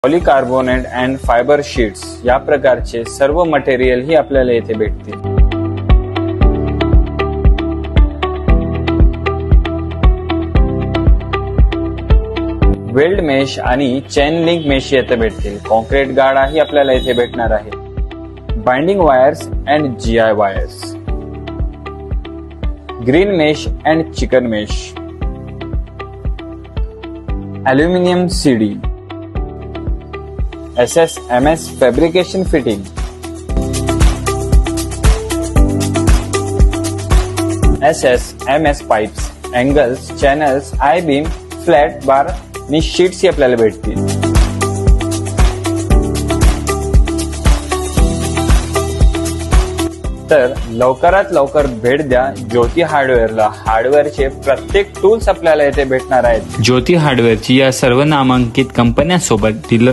Polycarbonate and fibre sheets या प्रकारचे सर्व मटेरियल ही आपल्याला येथे भेटतील. वेल्ड मेश आणि चेन लिंक मेश येथे भेटतील. कॉन्क्रीट गाडा ही आपल्याला येथे भेटणार आहे. Binding wires and GI wires, green mesh and chicken mesh, aluminium CD, SSMS fabrication fitting, SSMS pipes, angles, channels, I beam, flat bar आणि शीट्स ही आपल्याला भेटतील. तर लवकरात लवकर भेट द्या ज्योती हार्डवेअरला. हार्डवेअरचे प्रत्येक टूल्स आपल्याला येथे भेटणार आहेत. ज्योती हार्डवेअरची या सर्व नामांकित कंपन्यांसोबत डीलर